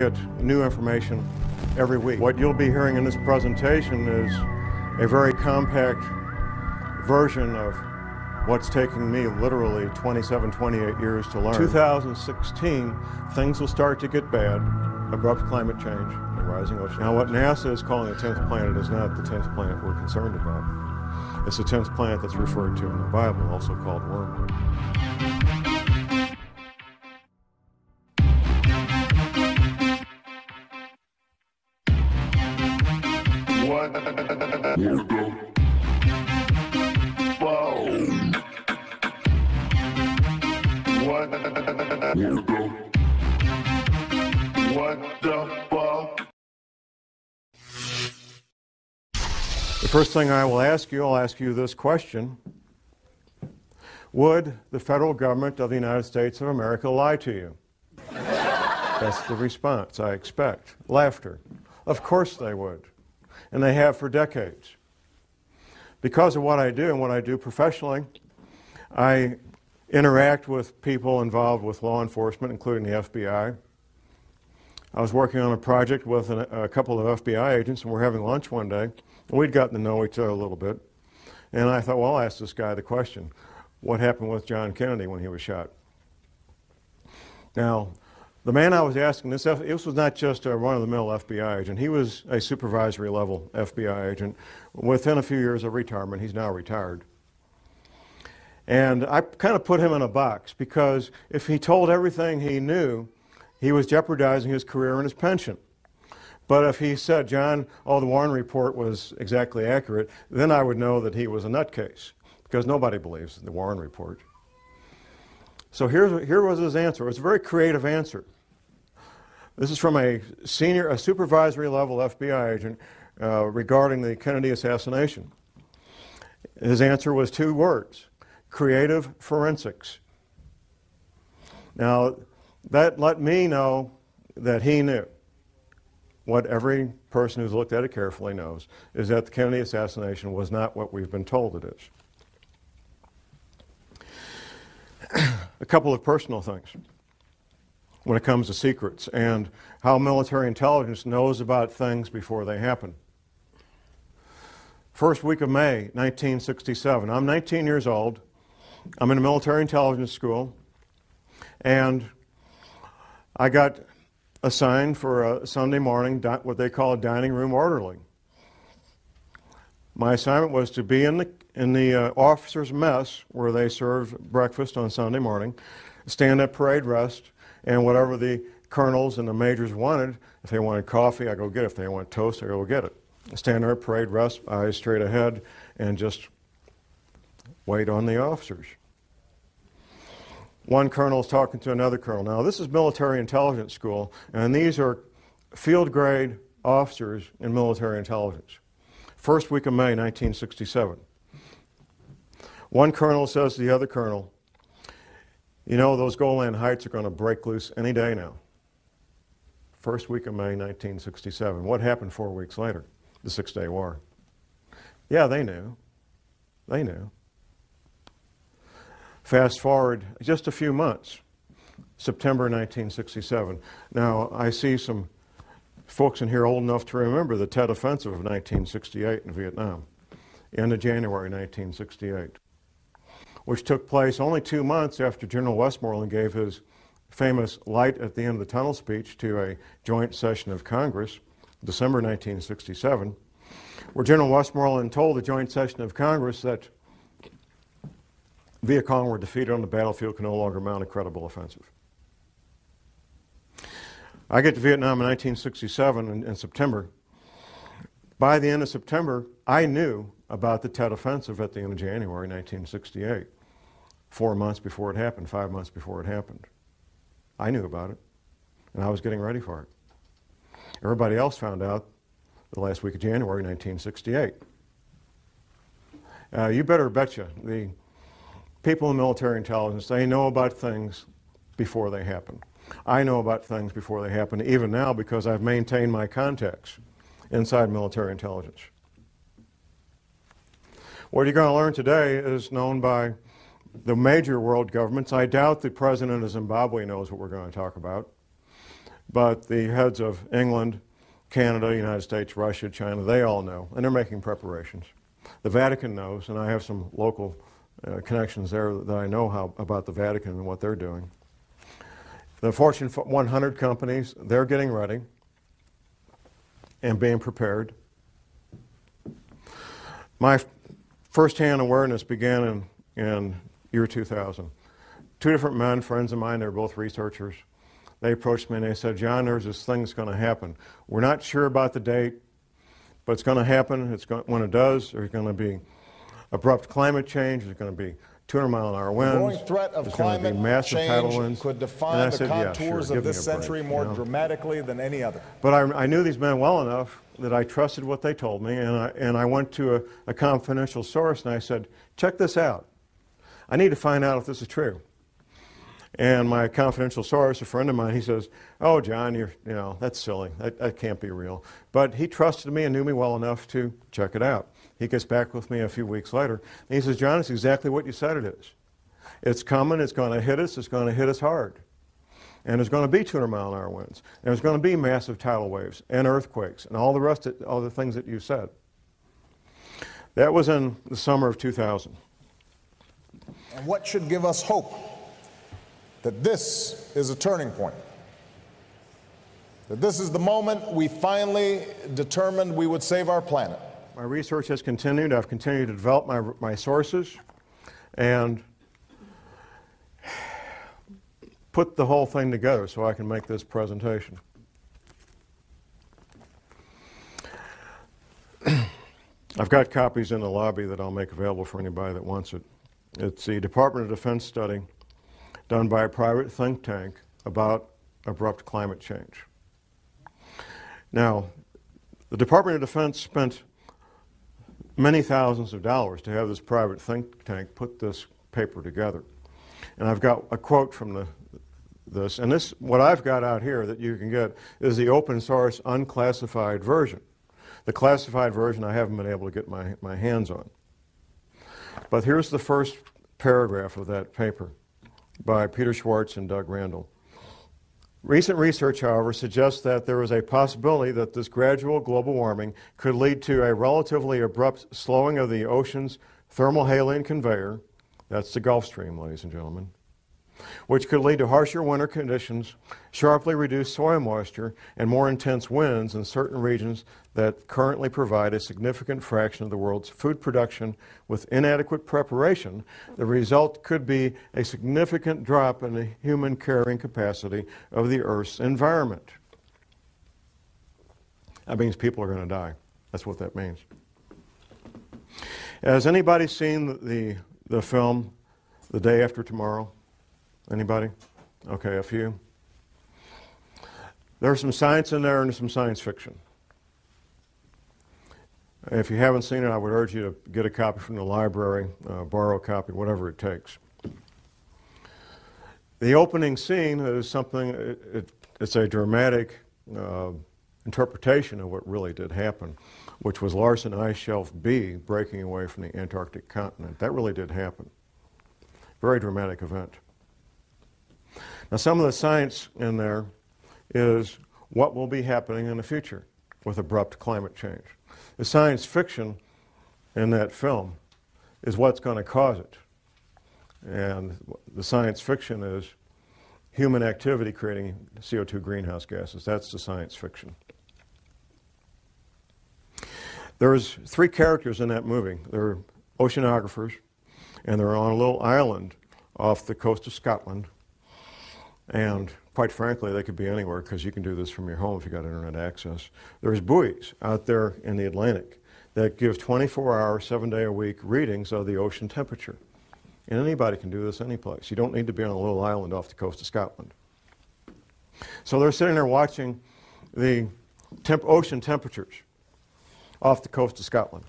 Get new information every week. What you'll be hearing in this presentation is a very compact version of what's taking me literally 27, 28 years to learn. 2016, things will start to get bad. Abrupt climate change, the rising ocean. Now what NASA is calling the 10th planet is not the 10th planet we're concerned about. It's the 10th planet that's referred to in the Bible, also called wormwood. The first thing I'll ask you this question. Would the federal government of the United States of America lie to you? That's the response I expect. Laughter. Of course they would. And they have for decades. Because of what I do and what I do professionally, I interact with people involved with law enforcement, including the FBI. I was working on a project with a couple of FBI agents, and we're having lunch one day, and we'd gotten to know each other a little bit. And I thought, well, I'll ask this guy the question, what happened with John Kennedy when he was shot? Now, the man I was asking this was not just a run-of-the-mill FBI agent. He was a supervisory level FBI agent. Within a few years of retirement, he's now retired. And I kind of put him in a box because if he told everything he knew, he was jeopardizing his career and his pension. But if he said, John, the Warren report was exactly accurate, then I would know that he was a nutcase, because nobody believes the Warren report. So here was his answer. It was a very creative answer. This is from a supervisory level FBI agent regarding the Kennedy assassination. His answer was 2 words, creative forensics. Now, that let me know that he knew. What every person who's looked at it carefully knows is that the Kennedy assassination was not what we've been told it is. A couple of personal things when it comes to secrets and how military intelligence knows about things before they happen. First week of May, 1967. I'm 19 years old. I'm in a military intelligence school, and I got assigned for a Sunday morning, what they call a dining room orderly. My assignment was to be in the officers' mess where they served breakfast on Sunday morning, stand at parade rest, and whatever the colonels and the majors wanted, if they wanted coffee, I go get it. If they want toast, I go get it. Stand there at parade rest, eyes straight ahead, and just wait on the officers. One colonel is talking to another colonel. Now, this is military intelligence school, and these are field grade officers in military intelligence. First week of May, 1967. One colonel says to the other colonel, you know, those Golan Heights are going to break loose any day now. First week of May, 1967. What happened 4 weeks later? The Six-Day War. Yeah, they knew. They knew. Fast forward just a few months, September 1967. Now, I see some folks in here old enough to remember the Tet Offensive of 1968 in Vietnam, end of January 1968, which took place only 2 months after General Westmoreland gave his famous light at the end of the tunnel speech to a joint session of Congress, December 1967, where General Westmoreland told the joint session of Congress that Viet Cong were defeated on the battlefield, can no longer mount a credible offensive. I get to Vietnam in 1967 in September. By the end of September, I knew about the Tet Offensive at the end of January 1968. 4 months before it happened, 5 months before it happened. I knew about it, and I was getting ready for it. Everybody else found out the last week of January 1968. You better betcha, the people in military intelligence, they know about things before they happen. I know about things before they happen, even now, because I've maintained my contacts inside military intelligence. What you're going to learn today is known by the major world governments. I doubt the president of Zimbabwe knows what we're going to talk about. but the heads of England, Canada, United States, Russia, China, they all know, and they're making preparations. The Vatican knows, and I have some local connections there that I know about the Vatican and what they're doing. The Fortune 100 companies, they're getting ready and being prepared. My first-hand awareness began in year 2000. Two different men, friends of mine, they're both researchers. They approached me and they said, John, there's this thing that's going to happen. We're not sure about the date, but it's going to happen. When it does, there's going to be abrupt climate change. There's going to be 200-mile-an-hour winds. The growing threat of climate change could define the contours of this century more dramatically than any other. But I knew these men well enough that I trusted what they told me, and I went to a confidential source and I said, check this out. I need to find out if this is true. And my confidential source, a friend of mine, he says, oh, John, that's silly. That can't be real. But he trusted me and knew me well enough to check it out. He gets back with me a few weeks later, and he says, John, it's exactly what you said it is. It's coming, it's going to hit us hard. And there's going to be 200-mile-an-hour winds. And there's going to be massive tidal waves and earthquakes and all the rest of all the things that you said. That was in the summer of 2000. And what should give us hope that this is a turning point? That this is the moment we finally determined we would save our planet? My research has continued. I've continued to develop my sources and put the whole thing together so I can make this presentation. I've got copies in the lobby that I'll make available for anybody that wants it. It's the Department of Defense study done by a private think tank about abrupt climate change. Now, the Department of Defense spent many thousands of dollars to have this private think tank put this paper together. And I've got a quote from this, and this, what I've got out here that you can get is the open source unclassified version. The classified version I haven't been able to get my hands on. But here's the first paragraph of that paper by Peter Schwartz and Doug Randall. Recent research, however, suggests that there is a possibility that this gradual global warming could lead to a relatively abrupt slowing of the ocean's thermohaline conveyor, that's the Gulf Stream, ladies and gentlemen, which could lead to harsher winter conditions, sharply reduced soil moisture, and more intense winds in certain regions that currently provide a significant fraction of the world's food production. With inadequate preparation, the result could be a significant drop in the human carrying capacity of the Earth's environment. That means people are going to die. That's what that means. Has anybody seen the film The Day After Tomorrow? Anybody? Okay, a few. There's some science in there and some science fiction. If you haven't seen it, I would urge you to get a copy from the library, borrow a copy, whatever it takes. The opening scene is something, it's a dramatic interpretation of what really did happen, which was Larsen Ice Shelf B breaking away from the Antarctic continent. That really did happen. Very dramatic event. Now, some of the science in there is what will be happening in the future with abrupt climate change. The science fiction in that film is what's going to cause it. And the science fiction is human activity creating CO2 greenhouse gases. That's the science fiction. There's three characters in that movie. They're oceanographers, and they're on a little island off the coast of Scotland. And quite frankly, they could be anywhere because you can do this from your home if you've got internet access. There's buoys out there in the Atlantic that give 24-hour, 7-day-a-week readings of the ocean temperature. And anybody can do this any place. You don't need to be on a little island off the coast of Scotland. So they're sitting there watching the ocean temperatures off the coast of Scotland.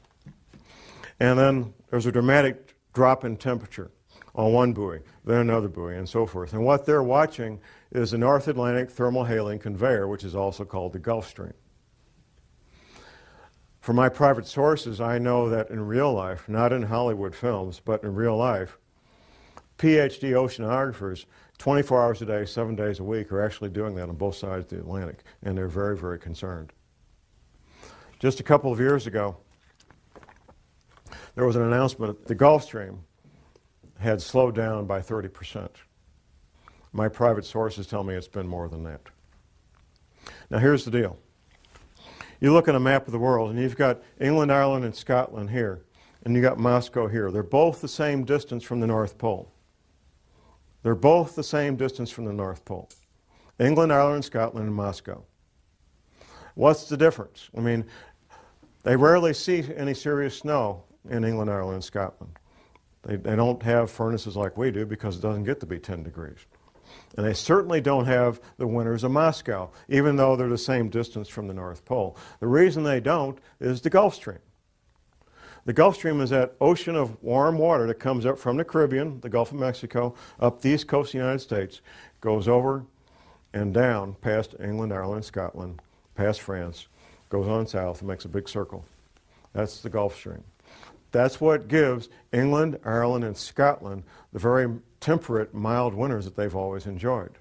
And then there's a dramatic drop in temperature on one buoy, then another buoy, and so forth. And what they're watching is the North Atlantic thermohaline conveyor, which is also called the Gulf Stream. From my private sources, I know that in real life, not in Hollywood films, but in real life, PhD oceanographers 24 hours a day, 7 days a week, are actually doing that on both sides of the Atlantic, and they're very, very concerned. Just a couple of years ago, there was an announcement that the Gulf Stream had slowed down by 30%. My private sources tell me it's been more than that. Now here's the deal. You look at a map of the world, and you've got England, Ireland, and Scotland here, and you got Moscow here. They're both the same distance from the North Pole. They're both the same distance from the North Pole. England, Ireland, Scotland, and Moscow. What's the difference? I mean, they rarely see any serious snow in England, Ireland, and Scotland. They don't have furnaces like we do because it doesn't get to be 10 degrees. And they certainly don't have the winters of Moscow, even though they're the same distance from the North Pole. The reason they don't is the Gulf Stream. The Gulf Stream is that ocean of warm water that comes up from the Caribbean, the Gulf of Mexico, up the east coast of the United States, goes over and down past England, Ireland, Scotland, past France, goes on south and makes a big circle. That's the Gulf Stream. That's what gives England, Ireland, and Scotland the very temperate, mild winters that they've always enjoyed.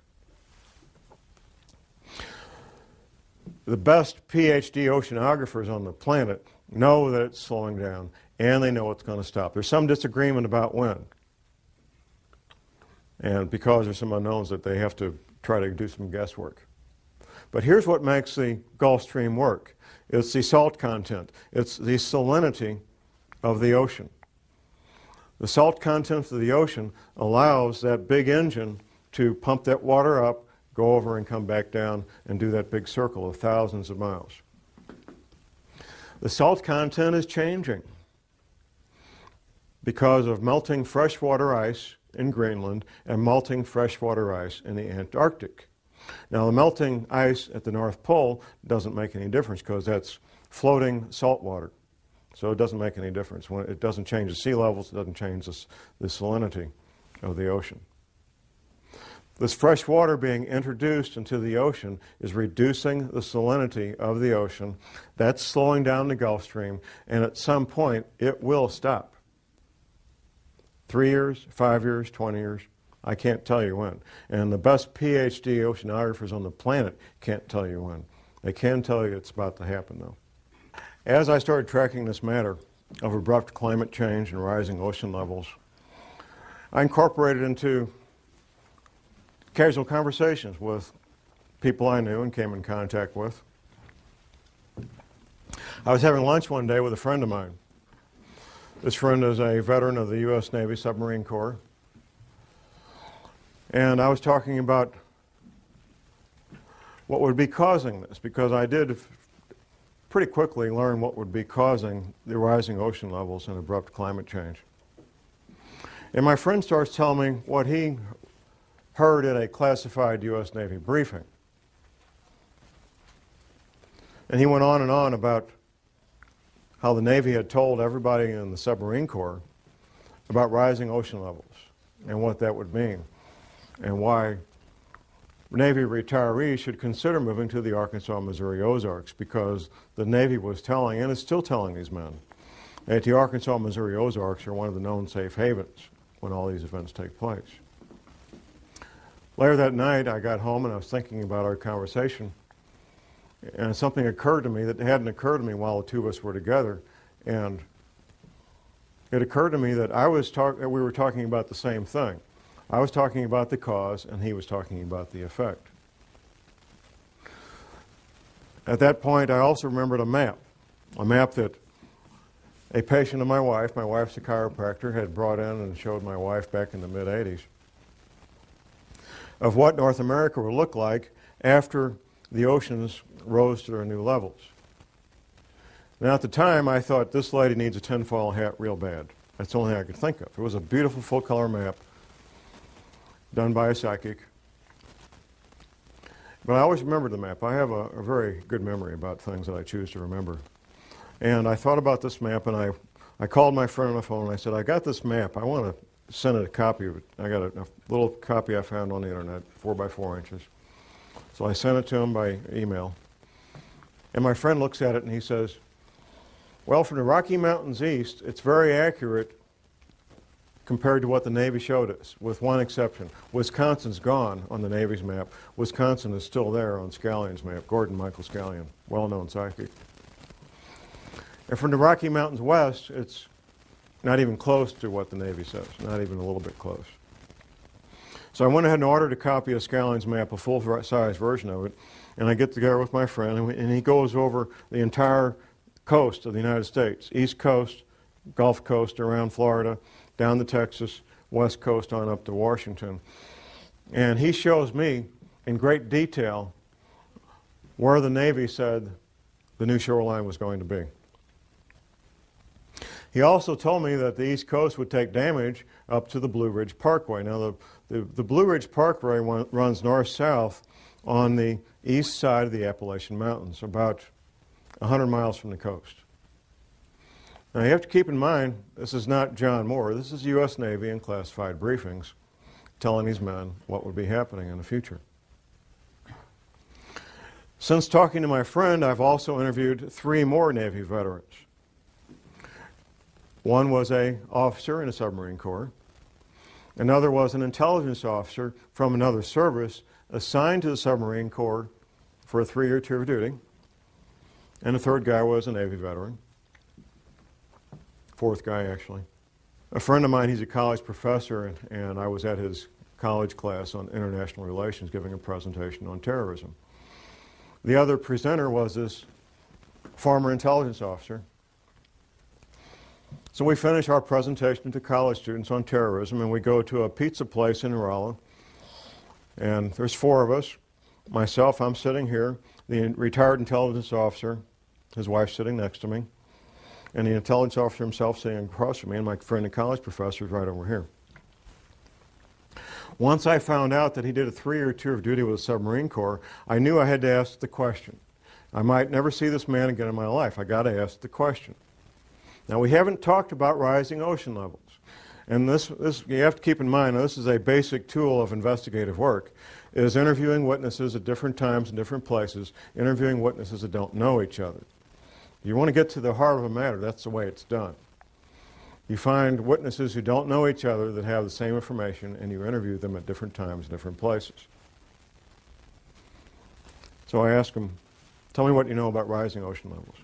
The best PhD oceanographers on the planet know that it's slowing down, and they know it's going to stop. There's some disagreement about when. And because there's some unknowns that they have to try to do some guesswork. But here's what makes the Gulf Stream work. It's the salt content. It's the salinity of the ocean. The salt content of the ocean allows that big engine to pump that water up, go over and come back down and do that big circle of thousands of miles. The salt content is changing because of melting freshwater ice in Greenland and melting freshwater ice in the Antarctic. Now, the melting ice at the North Pole doesn't make any difference because that's floating salt water. So it doesn't make any difference. It doesn't change the sea levels, it doesn't change the salinity of the ocean. This fresh water being introduced into the ocean is reducing the salinity of the ocean. That's slowing down the Gulf Stream, and at some point it will stop. 3 years, 5 years, 20 years, I can't tell you when. And the best PhD oceanographers on the planet can't tell you when. They can tell you it's about to happen, though. As I started tracking this matter of abrupt climate change and rising ocean levels, I incorporated into casual conversations with people I knew and came in contact with. I was having lunch one day with a friend of mine. This friend is a veteran of the U.S. Navy Submarine Corps. And I was talking about what would be causing this, because I did pretty quickly learn what would be causing the rising ocean levels and abrupt climate change. And my friend starts telling me what he heard at a classified U.S. Navy briefing. And he went on and on about how the Navy had told everybody in the submarine corps about rising ocean levels and what that would mean and why Navy retirees should consider moving to the Arkansas, Missouri Ozarks, because the Navy was telling, and is still telling these men, that the Arkansas, Missouri Ozarks are one of the known safe havens when all these events take place. Later that night, I got home and I was thinking about our conversation, and something occurred to me that hadn't occurred to me while the two of us were together, and it occurred to me that we were talking about the same thing. I was talking about the cause, and he was talking about the effect. At that point, I also remembered a map that a patient of my wife's a chiropractor, had brought in and showed my wife back in the mid-'80s, of what North America would look like after the oceans rose to their new levels. Now, at the time, I thought, this lady needs a tinfoil hat real bad. That's the only thing I could think of. It was a beautiful full-color map done by a psychic. But I always remembered the map. I have a very good memory about things that I choose to remember. And I thought about this map, and I called my friend on the phone, and I said, I got this map. I want to send it a copy of it. I got a little copy I found on the internet, 4 by 4 inches. So I sent it to him by email. And my friend looks at it, and he says, well, from the Rocky Mountains east, it's very accurate compared to what the Navy showed us, with one exception. Wisconsin's gone on the Navy's map. Wisconsin is still there on Scallion's map, Gordon Michael Scallion, well-known psychic. And from the Rocky Mountains west, it's not even close to what the Navy says, not even a little bit close. So I went ahead and ordered a copy of Scallion's map, a full-size version of it, and I get together with my friend, and he goes over the entire coast of the United States, East Coast, Gulf Coast around Florida, down to Texas, West Coast on up to Washington. And he shows me in great detail where the Navy said the new shoreline was going to be. He also told me that the East Coast would take damage up to the Blue Ridge Parkway. Now, the Blue Ridge Parkway runs north-south on the east side of the Appalachian Mountains, about 100 miles from the coast. Now, you have to keep in mind, this is not John Moore. This is U.S. Navy in classified briefings telling these men what would be happening in the future. Since talking to my friend, I've also interviewed 3 more Navy veterans. One was an officer in the submarine corps. Another was an intelligence officer from another service assigned to the submarine corps for a 3-year tour of duty. And the third guy was a Navy veteran. Fourth guy, actually. A friend of mine, he's a college professor, and I was at his college class on international relations giving a presentation on terrorism. The other presenter was this former intelligence officer. So we finish our presentation to college students on terrorism, and we go to a pizza place in Rolla. And there's 4 of us. Myself, I'm sitting here. The retired intelligence officer, his wife sitting next to me. And the intelligence officer himself sitting across from me, and my friend and college professor is right over here. Once I found out that he did a 3-year tour of duty with the submarine corps, I knew I had to ask the question. I might never see this man again in my life. I got to ask the question. Now, we haven't talked about rising ocean levels. And this you have to keep in mind, this is a basic tool of investigative work, is interviewing witnesses at different times and different places, interviewing witnesses that don't know each other. You want to get to the heart of a matter, that's the way it's done. You find witnesses who don't know each other that have the same information, and you interview them at different times, different places. So I asked him, tell me what you know about rising ocean levels.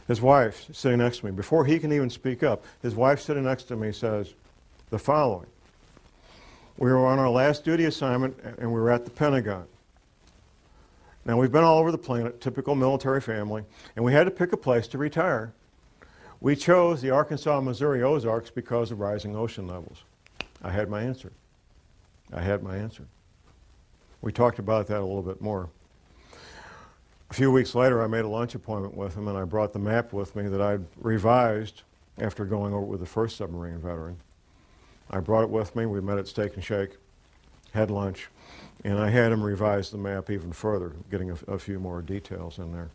His wife, sitting next to me, before he can even speak up, his wife sitting next to me says the following. We were on our last duty assignment, and we were at the Pentagon. Now, we've been all over the planet, typical military family, and we had to pick a place to retire. We chose the Arkansas-Missouri Ozarks because of rising ocean levels. I had my answer. I had my answer. We talked about that a little bit more. A few weeks later, I made a lunch appointment with him, and I brought the map with me that I'd revised after going over it with the first submarine veteran. I brought it with me. We met at Steak and Shake, had lunch, and I had him revise the map even further, getting a few more details in there.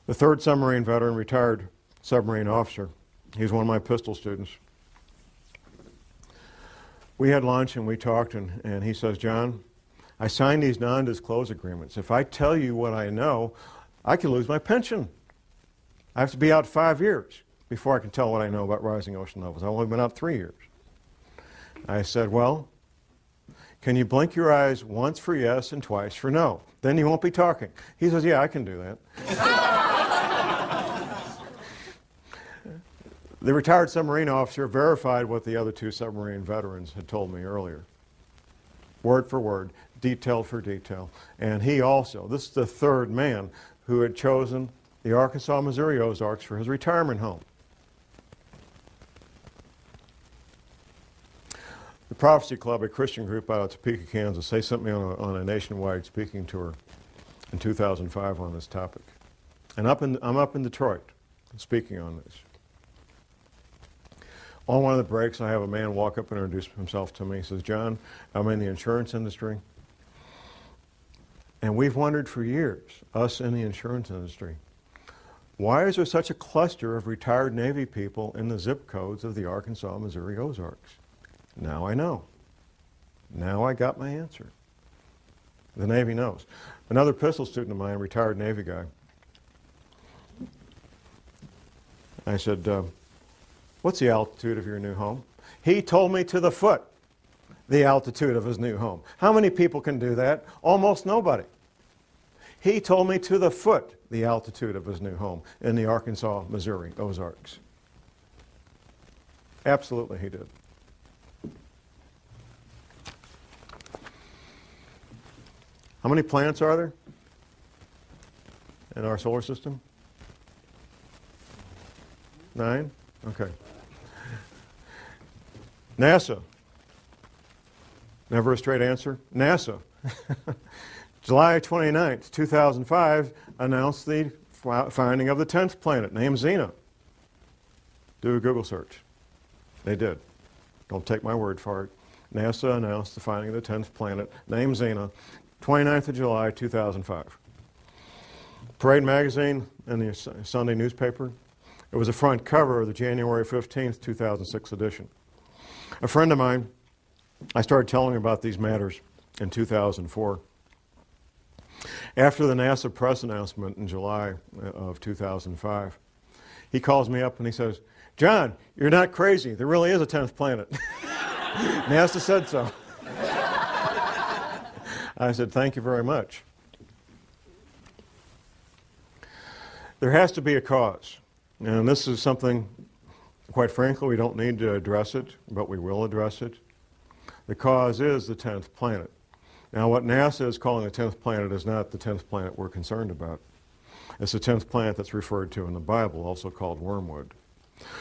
The third submarine veteran, retired submarine officer, he's one of my pistol students. We had lunch and we talked, and he says, John, I signed these non-disclosure agreements. If I tell you what I know, I could lose my pension. I have to be out 5 years before I can tell what I know about rising ocean levels. I've only been out 3 years. I said, well, can you blink your eyes once for yes and twice for no? Then you won't be talking. He says, yeah, I can do that. The retired submarine officer verified what the other 2 submarine veterans had told me earlier. Word for word, detail for detail. And he also, this is the third man who had chosen the Arkansas-Missouri Ozarks for his retirement home. The Prophecy Club, a Christian group out of Topeka, Kansas, they sent me on a nationwide speaking tour in 2005 on this topic. And I'm up in Detroit speaking on this. On one of the breaks, I have a man walk up and introduce himself to me. He says, John, I'm in the insurance industry. And we've wondered for years, us in the insurance industry, why is there such a cluster of retired Navy people in the zip codes of the Arkansas-Missouri Ozarks? Now I know. Now I got my answer. The Navy knows. Another pistol student of mine, a retired Navy guy, I said, what's the altitude of your new home? He told me to the foot the altitude of his new home. How many people can do that? Almost nobody. He told me to the foot the altitude of his new home in the Arkansas, Missouri Ozarks. Absolutely he did. How many planets are there in our solar system? 9? Okay. NASA. Never a straight answer. NASA. July 29th, 2005, announced the finding of the 10th planet, named Xena. Do a Google search. They did. Don't take my word for it. NASA announced the finding of the 10th planet, named Xena, 29th of July, 2005. Parade magazine and the Sunday newspaper. It was the front cover of the January 15th, 2006 edition. A friend of mine, I started telling him about these matters in 2004. After the NASA press announcement in July of 2005, he calls me up and he says, John, you're not crazy. There really is a 10th planet. NASA said so. I said, thank you very much. There has to be a cause. And this is something, quite frankly, we don't need to address it, but we will address it. The cause is the 10th planet. Now, what NASA is calling the 10th planet is not the 10th planet we're concerned about. It's the 10th planet that's referred to in the Bible, also called Wormwood.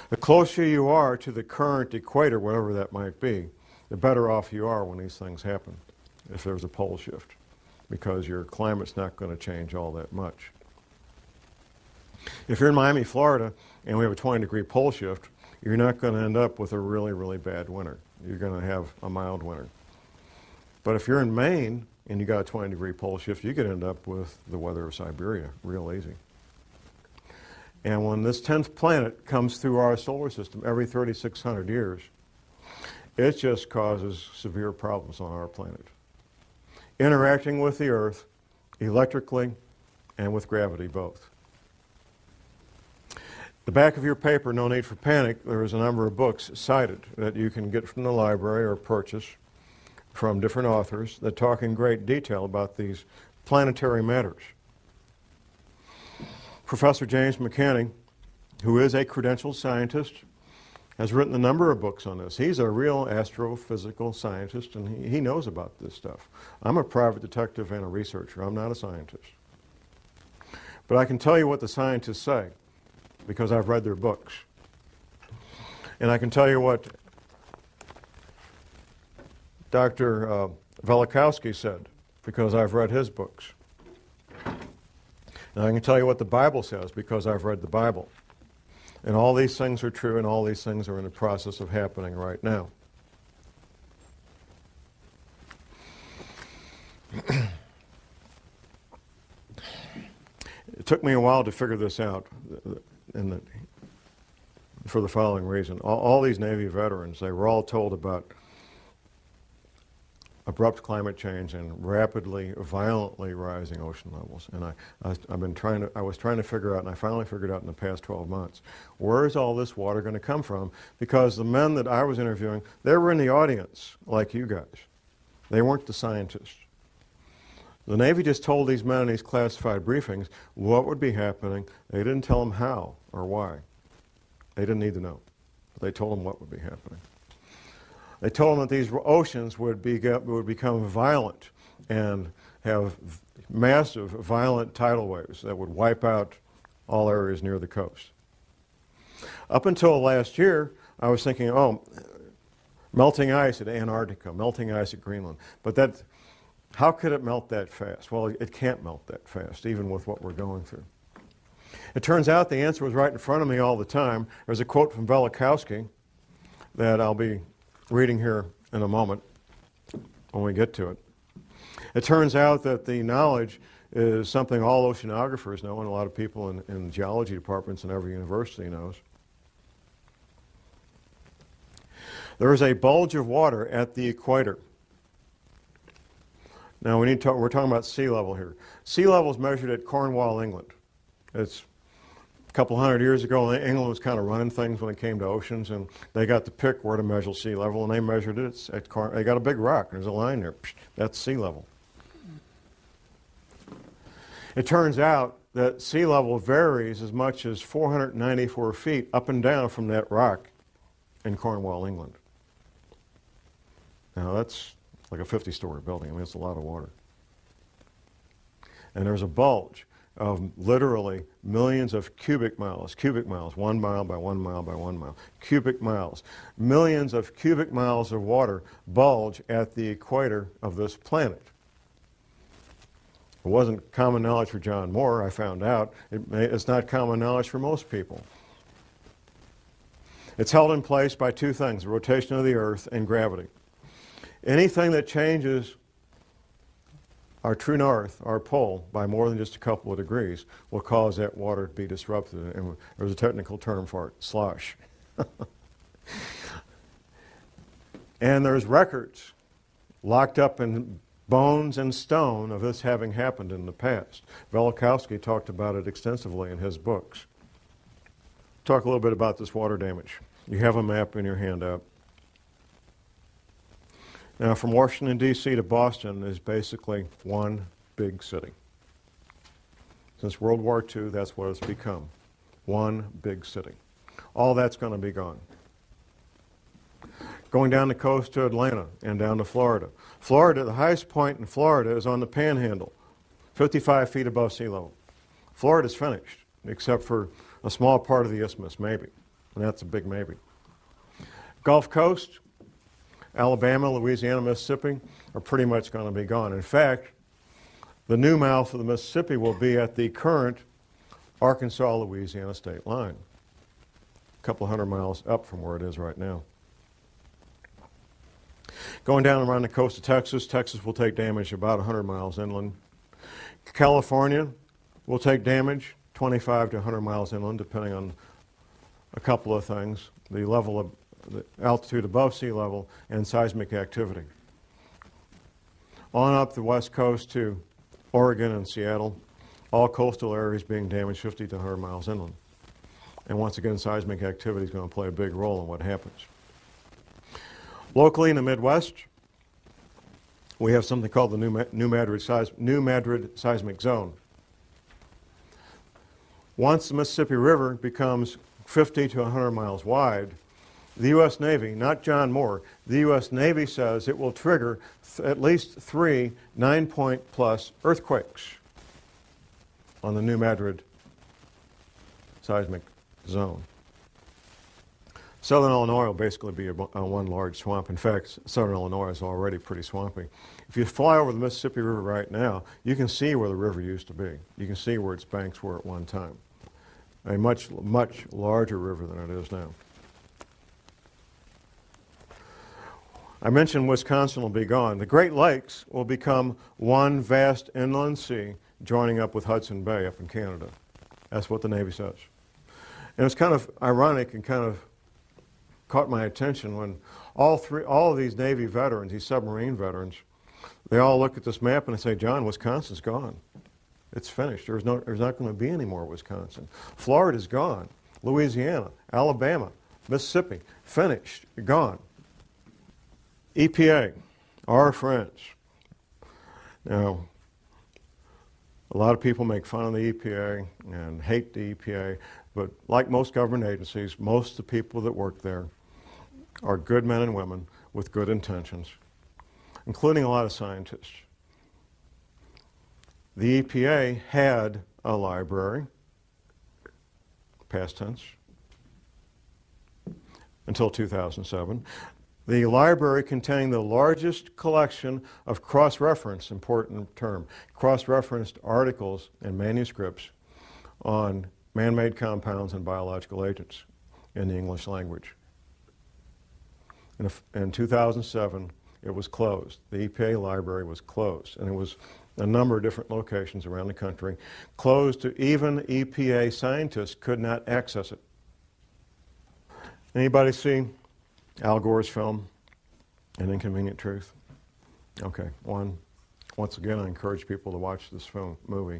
The closer you are to the current equator, whatever that might be, the better off you are when these things happen, if there's a pole shift, because your climate's not going to change all that much. If you're in Miami, Florida, and we have a 20-degree pole shift, you're not going to end up with a really, really bad winter. You're going to have a mild winter. But if you're in Maine and you got a 20-degree pole shift, you could end up with the weather of Siberia real easy. And when this 10th planet comes through our solar system every 3,600 years, it just causes severe problems on our planet. Interacting with the Earth electrically and with gravity both. The back of your paper, no need for panic, there is a number of books cited that you can get from the library or purchase from different authors that talk in great detail about these planetary matters. Professor James McCanney, who is a credentialed scientist, has written a number of books on this. He's a real astrophysical scientist, and he knows about this stuff. I'm a private detective and a researcher. I'm not a scientist. But I can tell you what the scientists say, because I've read their books. And I can tell you what Dr. Velikowski said, because I've read his books. And I can tell you what the Bible says, because I've read the Bible. And all these things are true, and all these things are in the process of happening right now. It took me a while to figure this out for the following reason. All these Navy veterans, they were all told about abrupt climate change and rapidly, violently rising ocean levels. And I was trying to figure out, and I finally figured out in the past 12 months, where is all this water going to come from? Because the men that I was interviewing, they were in the audience, like you guys. They weren't the scientists. The Navy just told these men in these classified briefings what would be happening. They didn't tell them how or why. They didn't need to know. But they told them what would be happening. They told them that these oceans would become violent and have massive, violent tidal waves that would wipe out all areas near the coast. Up until last year, I was thinking, oh, melting ice at Antarctica, melting ice at Greenland. But how could it melt that fast? Well, it can't melt that fast, even with what we're going through. It turns out the answer was right in front of me all the time. There's a quote from Velikowski that I'll be reading here in a moment when we get to it. It turns out that the knowledge is something all oceanographers know, and a lot of people in geology departments in every university knows. There is a bulge of water at the equator. Now we're talking about sea level here. Sea level is measured at Cornwall, England. It's couple hundred years ago, England was kind of running things when it came to oceans, and they got to pick where to measure sea level, and they measured it. They got a big rock. There's a line there. That's sea level. It turns out that sea level varies as much as 494 feet up and down from that rock in Cornwall, England. Now that's like a 50-story building. I mean, it's a lot of water. And there's a bulge of literally millions of cubic miles, 1 mile by 1 mile by 1 mile, cubic miles. Millions of cubic miles of water bulge at the equator of this planet. It wasn't common knowledge for John Moore, I found out. It's not common knowledge for most people. It's held in place by two things, the rotation of the Earth and gravity. Anything that changes our true north, our pole, by more than just a couple of degrees will cause that water to be disrupted. And there's a technical term for it, slosh. And there's records locked up in bones and stone of this having happened in the past. Velikovsky talked about it extensively in his books. Talk a little bit about this water damage. You have a map in your handout. Now, from Washington, D.C. to Boston is basically one big city. Since World War II, that's what it's become. One big city. All that's going to be gone. Going down the coast to Atlanta and down to Florida. Florida, the highest point in Florida is on the Panhandle, 55 feet above sea level. Florida's finished, except for a small part of the isthmus, maybe. And that's a big maybe. Gulf Coast, Alabama, Louisiana, Mississippi are pretty much going to be gone. In fact, the new mouth of the Mississippi will be at the current Arkansas-Louisiana state line, a couple hundred miles up from where it is right now. Going down around the coast of Texas, Texas will take damage about 100 miles inland. California will take damage 25 to 100 miles inland, depending on a couple of things, the level of the altitude above sea level and seismic activity. On up the west coast to Oregon and Seattle, all coastal areas being damaged 50 to 100 miles inland. And once again, seismic activity is going to play a big role in what happens. Locally in the Midwest, we have something called the New Madrid Seismic Zone. Once the Mississippi River becomes 50 to 100 miles wide, the U.S. Navy, not John Moore, the U.S. Navy says it will trigger at least 3 9-point plus earthquakes on the New Madrid seismic zone. Southern Illinois will basically be one large swamp. In fact, southern Illinois is already pretty swampy. If you fly over the Mississippi River right now, you can see where the river used to be. You can see where its banks were at one time. A much, much larger river than it is now. I mentioned Wisconsin will be gone. The Great Lakes will become one vast inland sea joining up with Hudson Bay up in Canada. That's what the Navy says. And it's kind of ironic and kind of caught my attention when all of these Navy veterans, these submarine veterans, they all look at this map and they say, John, Wisconsin's gone. It's finished. There's not going to be any more Wisconsin. Florida's gone. Louisiana, Alabama, Mississippi, finished, gone. EPA, our friends. Now, a lot of people make fun of the EPA and hate the EPA, but like most government agencies, most of the people that work there are good men and women with good intentions, including a lot of scientists. The EPA had a library, past tense, until 2007. The library contained the largest collection of cross-referenced, important term, cross-referenced articles and manuscripts on man-made compounds and biological agents in the English language. In 2007, it was closed. The EPA library was closed, and it was a number of different locations around the country, closed to even EPA scientists could not access it. Anybody see Al Gore's film, An Inconvenient Truth? Okay, once again, I encourage people to watch this movie.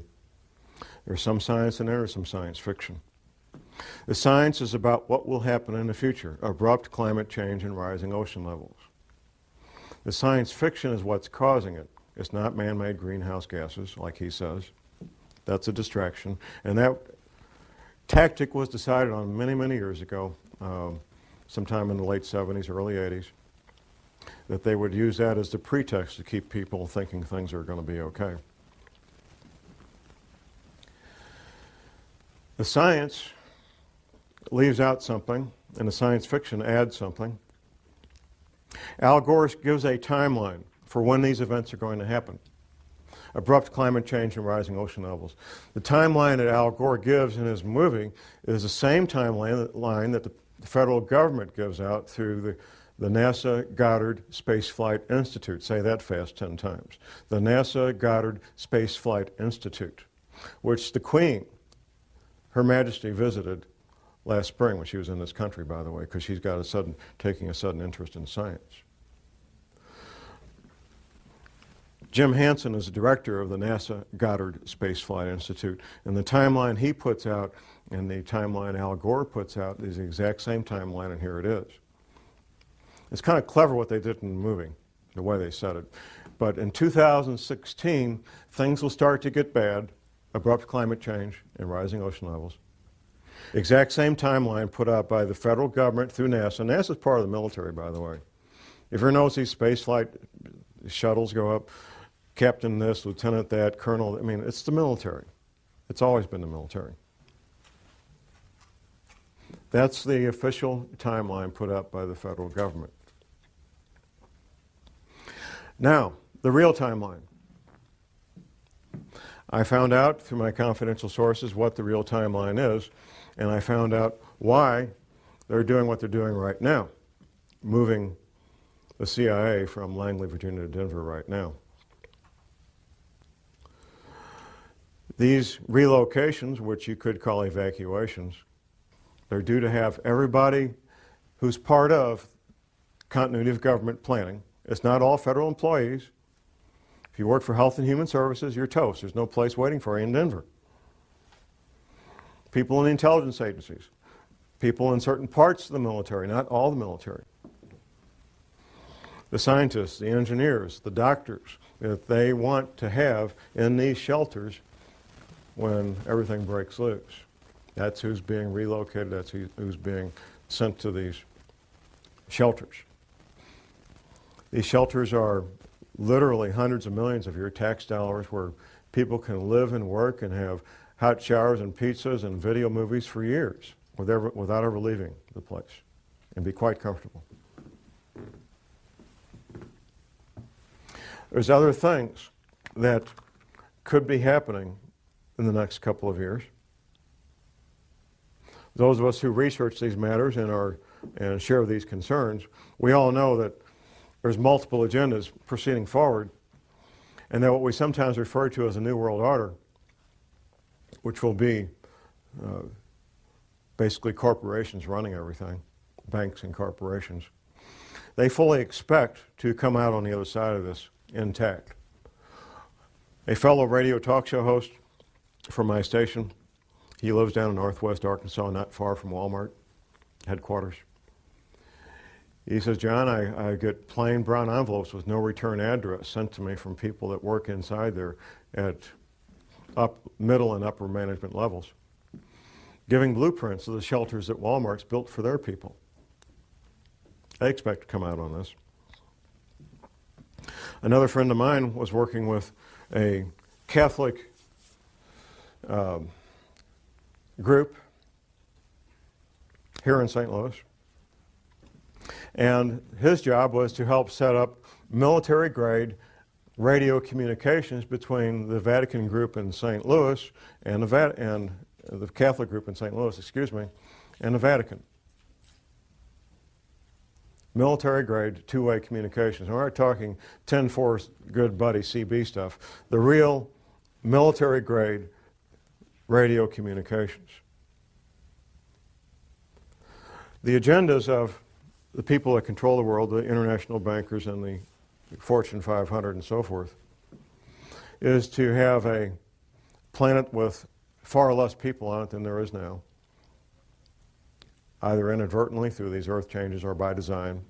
There's some science in there, there's some science fiction. The science is about what will happen in the future, abrupt climate change and rising ocean levels. The science fiction is what's causing it. It's not man-made greenhouse gases, like he says. That's a distraction. And that tactic was decided on many, many years ago, sometime in the late 70s, early 80s, that they would use that as the pretext to keep people thinking things are going to be okay. The science leaves out something, and the science fiction adds something. Al Gore gives a timeline for when these events are going to happen. Abrupt climate change and rising ocean levels. The timeline that Al Gore gives in his movie is the same timeline that the federal government gives out through the NASA Goddard Space Flight Institute. Say that fast 10 times. The NASA Goddard Space Flight Institute, which the Queen, Her Majesty, visited last spring when she was in this country, by the way, because she's got taking a sudden interest in science. Jim Hansen is the director of the NASA Goddard Space Flight Institute, and the timeline he puts out and the timeline Al Gore puts out is the exact same timeline, and here it is. It's kind of clever what they did in the movie, the way they said it. But in 2016, things will start to get bad, abrupt climate change and rising ocean levels. Exact same timeline put out by the federal government through NASA. NASA is part of the military, by the way. If you notice, these space flight shuttles go up, captain this, lieutenant that, colonel, I mean, it's the military. It's always been the military. That's the official timeline put up by the federal government. Now, the real timeline. I found out through my confidential sources what the real timeline is, and I found out why they're doing what they're doing right now, moving the CIA from Langley, Virginia to Denver right now. These relocations, which you could call evacuations, they're due to have everybody who's part of continuity of government planning. It's not all federal employees. If you work for Health and Human Services, you're toast. There's no place waiting for you in Denver. People in the intelligence agencies, people in certain parts of the military, not all the military. The scientists, the engineers, the doctors that they want to have in these shelters when everything breaks loose. That's who's being relocated, that's who's being sent to these shelters. These shelters are literally hundreds of millions of your tax dollars where people can live and work and have hot showers and pizzas and video movies for years without ever leaving the place and be quite comfortable. There's other things that could be happening in the next couple of years. Those of us who research these matters and share these concerns, we all know that there's multiple agendas proceeding forward, and that what we sometimes refer to as a New World Order, which will be basically corporations running everything, banks and corporations, they fully expect to come out on the other side of this intact. A fellow radio talk show host from my station, he lives down in northwest Arkansas, not far from Walmart headquarters. He says, John, I get plain brown envelopes with no return address sent to me from people that work inside there at middle and upper management levels, giving blueprints of the shelters that Walmart's built for their people. They expect to come out on this. Another friend of mine was working with a Catholic group here in St. Louis. And his job was to help set up military-grade radio communications between the Vatican group in St. Louis and the Catholic group in St. Louis, and the Vatican. Military-grade, two-way communications. And we're not talking 10-4 good buddy CB stuff. The real military-grade radio communications. The agendas of the people that control the world, the international bankers and the Fortune 500 and so forth, is to have a planet with far less people on it than there is now, either inadvertently through these earth changes or by design,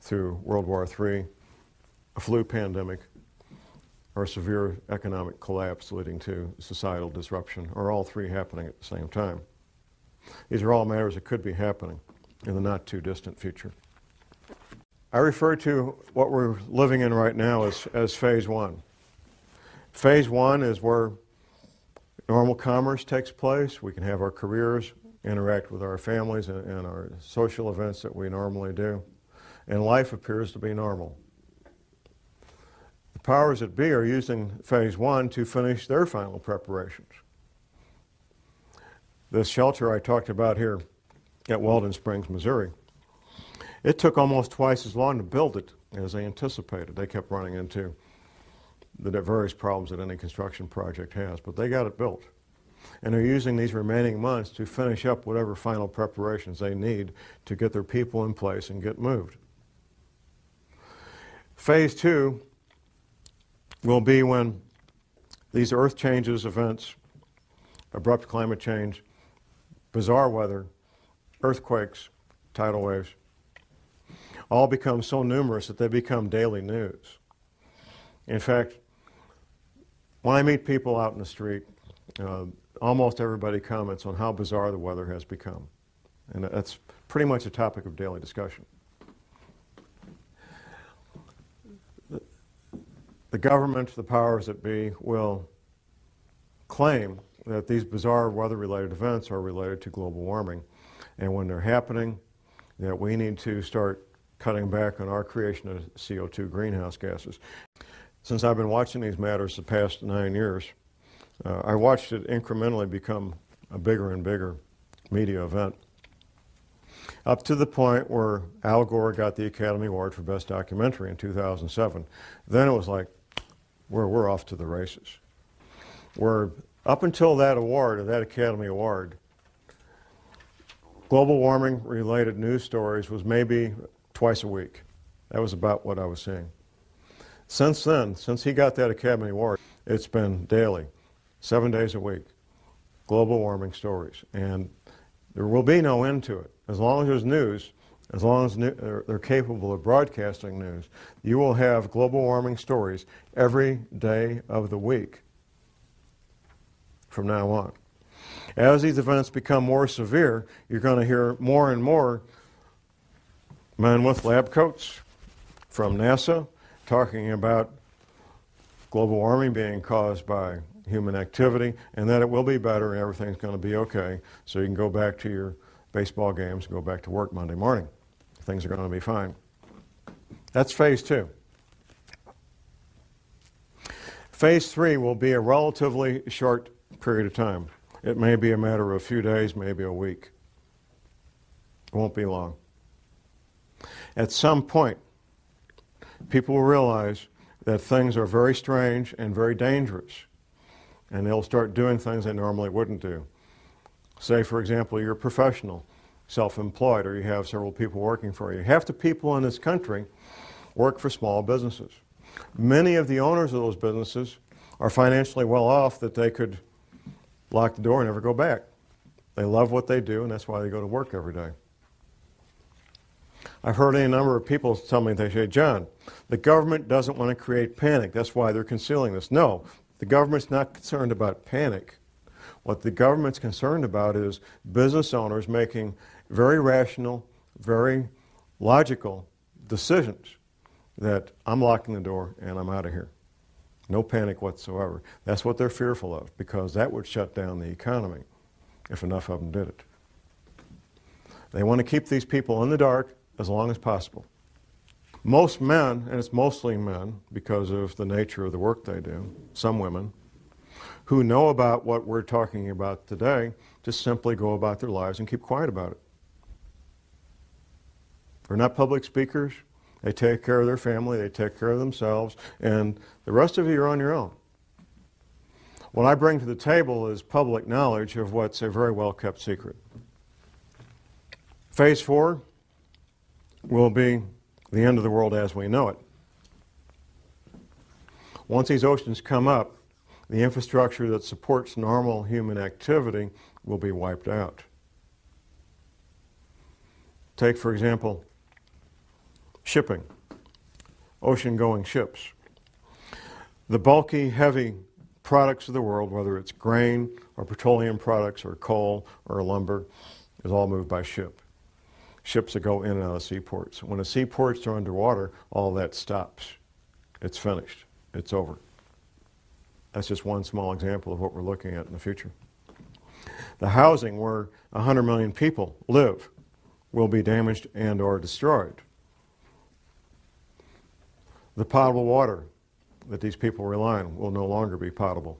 through World War III, a flu pandemic, or severe economic collapse leading to societal disruption, or all three happening at the same time. These are all matters that could be happening in the not too distant future. I refer to what we're living in right now as phase one. Phase one is where normal commerce takes place. We can have our careers, interact with our families and our social events that we normally do, and life appears to be normal. The powers that be are using phase one to finish their final preparations. This shelter I talked about here at Weldon Springs, Missouri, it took almost twice as long to build it as they anticipated. They kept running into the various problems that any construction project has, but they got it built. And they're using these remaining months to finish up whatever final preparations they need to get their people in place and get moved. Phase two will be when these earth changes events, abrupt climate change, bizarre weather, earthquakes, tidal waves, all become so numerous that they become daily news. In fact, when I meet people out in the street, almost everybody comments on how bizarre the weather has become. And that's pretty much a topic of daily discussion. The government, the powers that be, will claim that these bizarre weather-related events are related to global warming. And when they're happening, that we need to start cutting back on our creation of CO2 greenhouse gases. Since I've been watching these matters the past 9 years, I watched it incrementally become a bigger and bigger media event, up to the point where Al Gore got the Academy Award for Best Documentary in 2007. Then it was like, we're off to the races. Where up until that award, or that Academy Award, global warming related news stories was maybe twice a week. That was about what I was seeing. Since then, since he got that Academy Award, it's been daily, 7 days a week, global warming stories. And there will be no end to it. As long as there's news, as long as they're capable of broadcasting news, you will have global warming stories every day of the week from now on. As these events become more severe, you're going to hear more and more men with lab coats from NASA talking about global warming being caused by human activity and that it will be better and everything's going to be okay, so you can go back to your baseball games and go back to work Monday morning. Things are going to be fine. That's phase two. Phase three will be a relatively short period of time. It may be a matter of a few days, maybe a week. It won't be long. At some point, people will realize that things are very strange and very dangerous, and they'll start doing things they normally wouldn't do. Say, for example, you're a professional, self-employed, or you have several people working for you. Half the people in this country work for small businesses. Many of the owners of those businesses are financially well off that they could lock the door and never go back. They love what they do, and that's why they go to work every day. I've heard any number of people tell me, they say, John, the government doesn't want to create panic. That's why they're concealing this. No, the government's not concerned about panic. What the government's concerned about is business owners making very rational, very logical decisions that I'm locking the door and I'm out of here. No panic whatsoever. That's what they're fearful of, because that would shut down the economy if enough of them did it. They want to keep these people in the dark as long as possible. Most men, and it's mostly men because of the nature of the work they do, some women, who know about what we're talking about today, just simply go about their lives and keep quiet about it. They're not public speakers. They take care of their family, they take care of themselves, and the rest of you are on your own. What I bring to the table is public knowledge of what's a very well-kept secret. Phase 4 will be the end of the world as we know it. Once these oceans come up, the infrastructure that supports normal human activity will be wiped out. Take, for example, shipping, ocean-going ships. The bulky, heavy products of the world, whether it's grain or petroleum products or coal or lumber, is all moved by ship. Ships that go in and out of seaports. When the seaports are underwater, all that stops. It's finished. It's over. That's just one small example of what we're looking at in the future. The housing where 100 million people live will be damaged and or destroyed. The potable water that these people rely on will no longer be potable.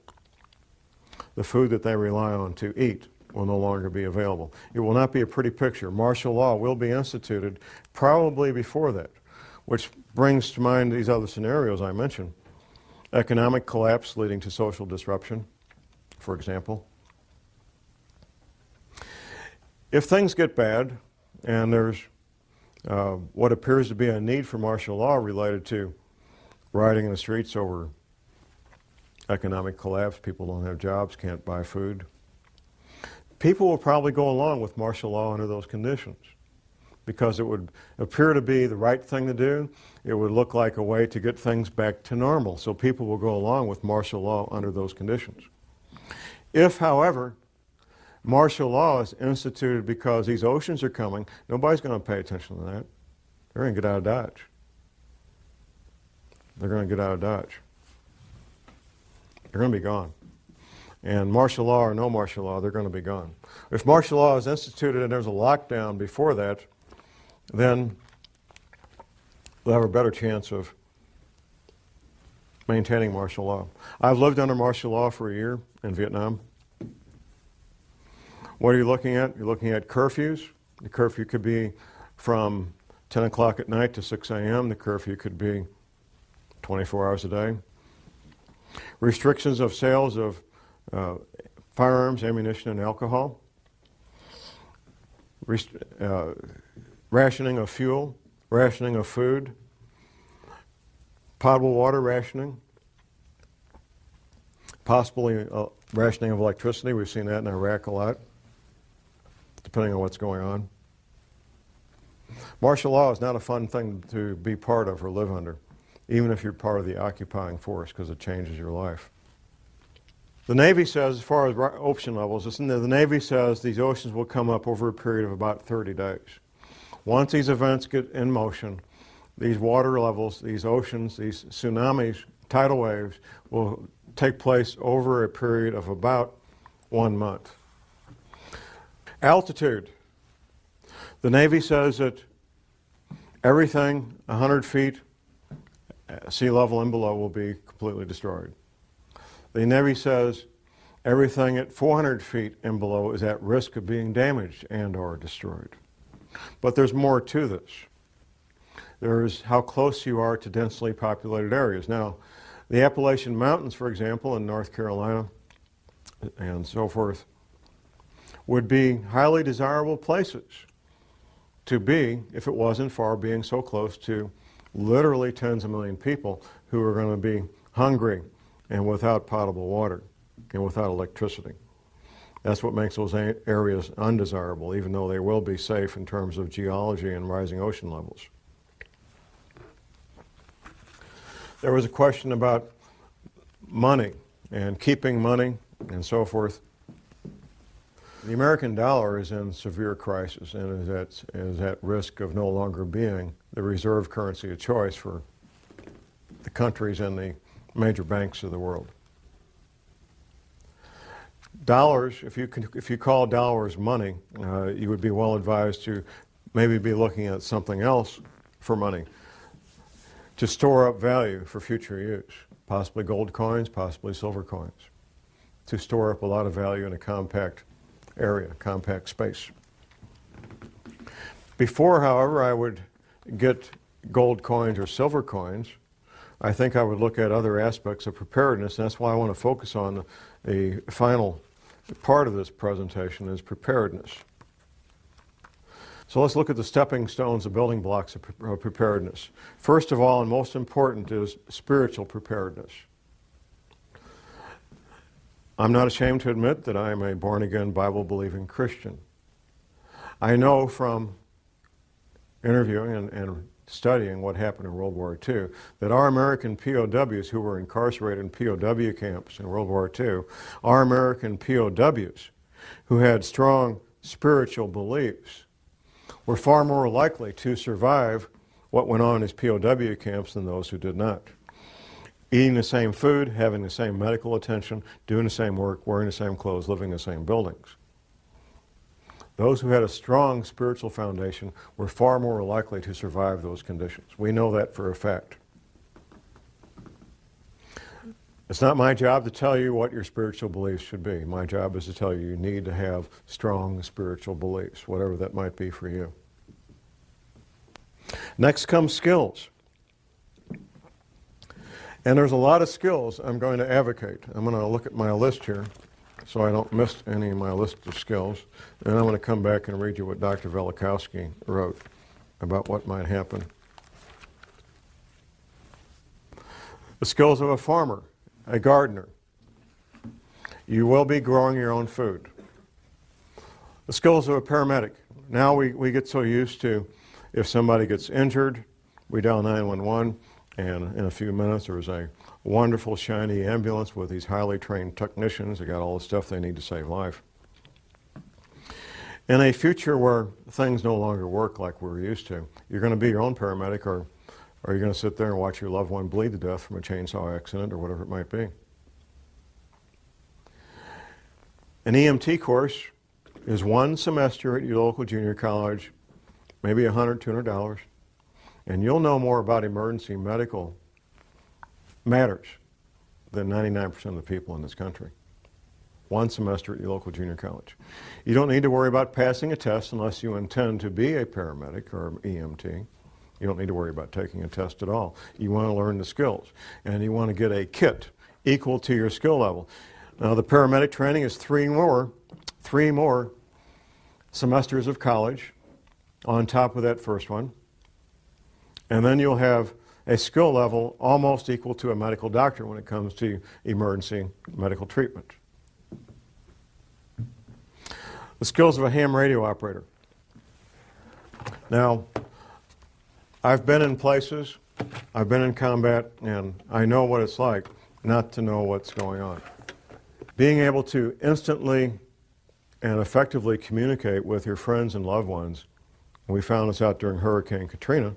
The food that they rely on to eat will no longer be available. It will not be a pretty picture. Martial law will be instituted probably before that, which brings to mind these other scenarios I mentioned. Economic collapse leading to social disruption, for example. If things get bad, and there's what appears to be a need for martial law related to rioting in the streets over economic collapse, people don't have jobs, can't buy food, people will probably go along with martial law under those conditions because it would appear to be the right thing to do. It would look like a way to get things back to normal, so people will go along with martial law under those conditions. If, however, martial law is instituted because these oceans are coming, nobody's going to pay attention to that. They're going to get out of Dodge. They're going to get out of Dodge. They're going to be gone. And martial law or no martial law, they're going to be gone. If martial law is instituted and there's a lockdown before that, then we'll have a better chance of maintaining martial law. I've lived under martial law for a year in Vietnam. What are you looking at? You're looking at curfews. The curfew could be from 10 o'clock at night to 6 a.m. The curfew could be 24 hours a day. Restrictions of sales of firearms, ammunition, and alcohol. Rationing of fuel, rationing of food, potable water rationing, possibly rationing of electricity. We've seen that in Iraq a lot, depending on what's going on. Martial law is not a fun thing to be part of or live under, even if you're part of the occupying force, because it changes your life. The Navy says, as far as ocean levels, the Navy says these oceans will come up over a period of about 30 days. Once these events get in motion, these water levels, these oceans, these tsunamis, tidal waves, will take place over a period of about 1 month. Altitude. The Navy says that everything 100 feet sea level and below will be completely destroyed. The Navy says everything at 400 feet and below is at risk of being damaged and or destroyed. But there's more to this. There's how close you are to densely populated areas. Now, the Appalachian Mountains, for example, in North Carolina and so forth, would be highly desirable places to be if it wasn't for being so close to literally tens of million people who are going to be hungry and without potable water and without electricity. That's what makes those areas undesirable, even though they will be safe in terms of geology and rising ocean levels. There was a question about money and keeping money and so forth. The American dollar is in severe crisis and is at risk of no longer being the reserve currency of choice for the countries and the major banks of the world. Dollars, if you call dollars money, you would be well advised to maybe be looking at something else for money to store up value for future use, possibly gold coins, possibly silver coins, to store up a lot of value in a compact area, compact space. Before, however, I would get gold coins or silver coins, I think I would look at other aspects of preparedness, and that's why I want to focus on the final part of this presentation is preparedness. So let's look at the stepping stones, the building blocks of preparedness. First of all, and most important, is spiritual preparedness. I'm not ashamed to admit that I am a born-again, Bible-believing Christian. I know from interviewing and studying what happened in World War II, that our American POWs who were incarcerated in POW camps in World War II, our American POWs who had strong spiritual beliefs were far more likely to survive what went on in these POW camps than those who did not. Eating the same food, having the same medical attention, doing the same work, wearing the same clothes, living in the same buildings. Those who had a strong spiritual foundation were far more likely to survive those conditions. We know that for a fact. It's not my job to tell you what your spiritual beliefs should be. My job is to tell you need to have strong spiritual beliefs, whatever that might be for you. Next comes skills. And there's a lot of skills I'm going to advocate. I'm going to look at my list here so I don't miss any of my list of skills. And I'm going to come back and read you what Dr. Velikowski wrote about what might happen. The skills of a farmer, a gardener. You will be growing your own food. The skills of a paramedic. Now we get so used to, if somebody gets injured, we dial 911, and in a few minutes there's a wonderful shiny ambulance with these highly trained technicians. They got all the stuff they need to save life. In a future where things no longer work like we're used to, you're going to be your own paramedic, or you're going to sit there and watch your loved one bleed to death from a chainsaw accident or whatever it might be. An EMT course is one semester at your local junior college, maybe $100, $200, and you'll know more about emergency medical matters than 99% of the people in this country. One semester at your local junior college. You don't need to worry about passing a test unless you intend to be a paramedic or an EMT. You don't need to worry about taking a test at all. You want to learn the skills, and you want to get a kit equal to your skill level. Now, the paramedic training is three more semesters of college on top of that first one. And then you'll have a skill level almost equal to a medical doctor when it comes to emergency medical treatment. The skills of a ham radio operator. Now, I've been in places, I've been in combat, and I know what it's like not to know what's going on. Being able to instantly and effectively communicate with your friends and loved ones, and we found this out during Hurricane Katrina,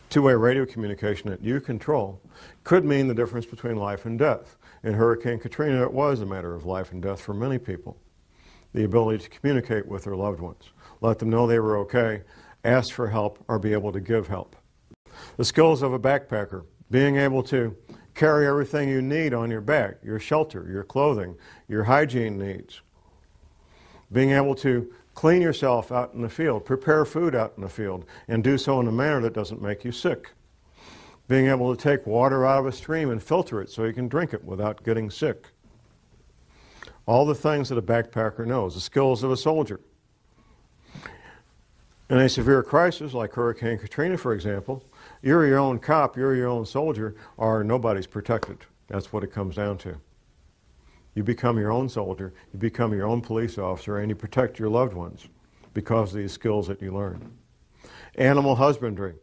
two-way radio communication that you control could mean the difference between life and death. In Hurricane Katrina, it was a matter of life and death for many people. The ability to communicate with their loved ones, let them know they were okay, ask for help, or be able to give help. The skills of a backpacker, being able to carry everything you need on your back, your shelter, your clothing, your hygiene needs. Being able to clean yourself out in the field, prepare food out in the field, and do so in a manner that doesn't make you sick. Being able to take water out of a stream and filter it so you can drink it without getting sick. All the things that a backpacker knows, the skills of a soldier. In a severe crisis like Hurricane Katrina, for example, you're your own cop, you're your own soldier, or nobody's protected. That's what it comes down to. You become your own soldier, you become your own police officer, and you protect your loved ones because of these skills that you learn. Animal husbandry.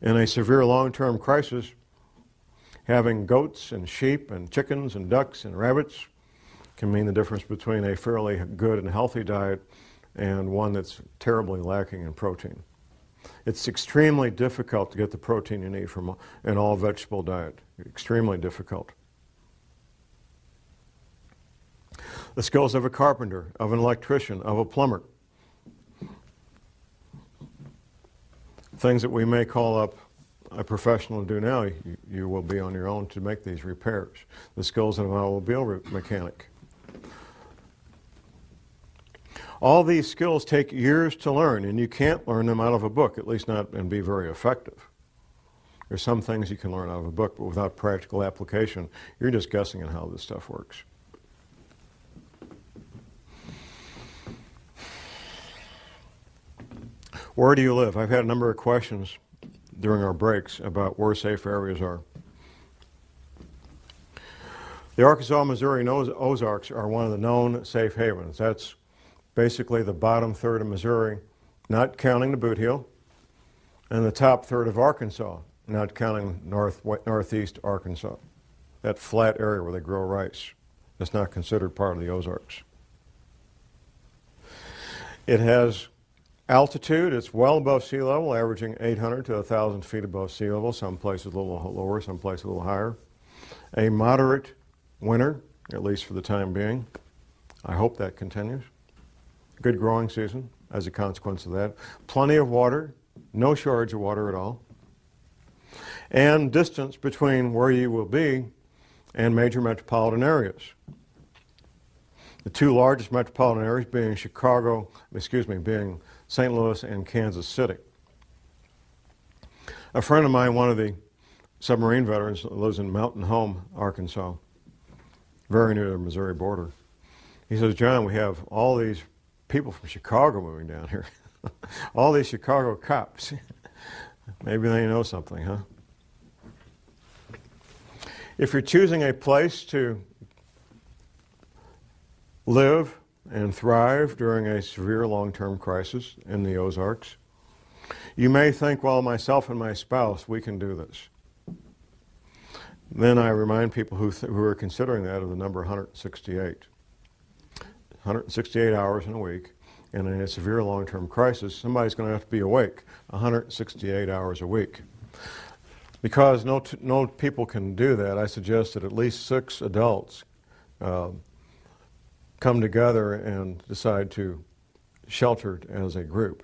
In a severe long-term crisis, having goats and sheep and chickens and ducks and rabbits can mean the difference between a fairly good and healthy diet and one that's terribly lacking in protein. It's extremely difficult to get the protein you need from an all-vegetable diet. Extremely difficult. The skills of a carpenter, of an electrician, of a plumber. Things that we may call up a professional to do now, you will be on your own to make these repairs. The skills of an automobile mechanic. All these skills take years to learn, and you can't learn them out of a book, at least not and be very effective. There's some things you can learn out of a book, but without practical application, you're just guessing at how this stuff works. Where do you live? I've had a number of questions during our breaks about where safe areas are. The Arkansas, Missouri, and Ozarks are one of the known safe havens. That's basically the bottom third of Missouri, not counting the Boot Heel, and the top third of Arkansas, not counting northeast Arkansas, that flat area where they grow rice. That's not considered part of the Ozarks. It has altitude. It's well above sea level, averaging 800 to 1,000 feet above sea level, some places a little lower, some places a little higher. A moderate winter, at least for the time being. I hope that continues. Good growing season as a consequence of that. Plenty of water, no shortage of water at all. And distance between where you will be and major metropolitan areas. The two largest metropolitan areas being being St. Louis and Kansas City. A friend of mine, one of the submarine veterans, lives in Mountain Home, Arkansas, very near the Missouri border. He says, John, we have all these people from Chicago moving down here. All these Chicago cops. Maybe they know something, huh? If you're choosing a place to live and thrive during a severe long-term crisis in the Ozarks, you may think, well, myself and my spouse, we can do this. Then I remind people who are considering that of the number 168. 168 hours in a week, and in a severe long-term crisis, somebody's going to have to be awake 168 hours a week. Because no people can do that, I suggest that at least 6 adults come together and decide to shelter as a group.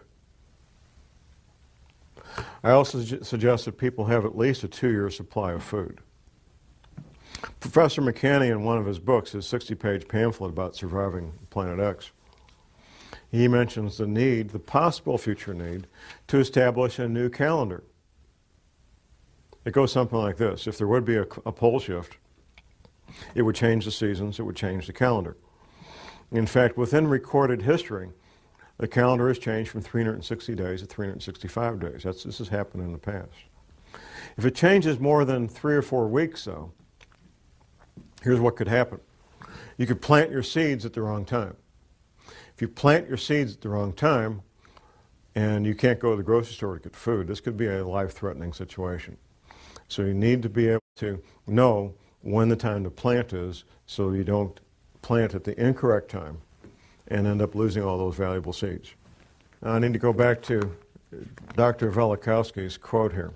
I also suggest that people have at least a 2-year supply of food. Professor McCanney, in one of his books, his 60-page pamphlet about surviving Planet X, he mentions the need, the possible future need, to establish a new calendar. It goes something like this. If there would be a pole shift, it would change the seasons, it would change the calendar. In fact, within recorded history, the calendar has changed from 360 days to 365 days. This has happened in the past. If it changes more than 3 or 4 weeks, though, here's what could happen. You could plant your seeds at the wrong time. If you plant your seeds at the wrong time and you can't go to the grocery store to get food, this could be a life-threatening situation. So you need to be able to know when the time to plant is so you don't plant at the incorrect time and end up losing all those valuable seeds. Now, I need to go back to Dr. Velikovsky's quote here.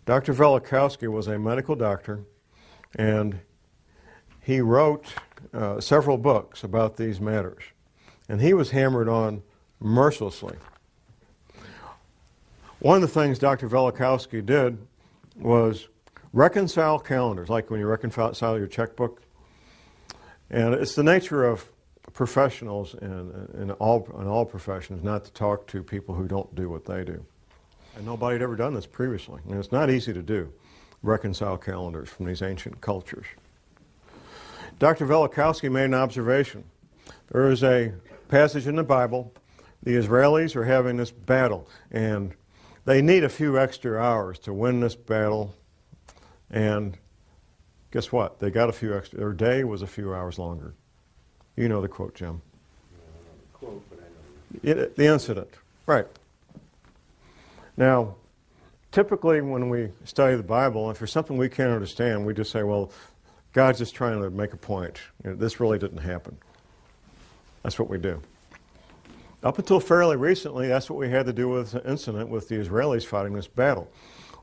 Dr. Velikovsky was a medical doctor, and he wrote several books about these matters, and he was hammered on mercilessly. One of the things Dr. Velikovsky did was reconcile calendars, like when you reconcile your checkbook. And it's the nature of professionals in all professions not to talk to people who don't do what they do. And nobody had ever done this previously. And it's not easy to do, reconcile calendars from these ancient cultures. Dr. Velikovsky made an observation. There is a passage in the Bible. The Israelis are having this battle, and they need a few extra hours to win this battle. And guess what? They got a few extra. Their day was a few hours longer. You know the quote, Jim. I don't know the quote, but I know. The incident. Right. Now, typically when we study the Bible, if there's something we can't understand, we just say, well, God's just trying to make a point. You know, this really didn't happen. That's what we do. Up until fairly recently, that's what we had to do with the incident with the Israelis fighting this battle.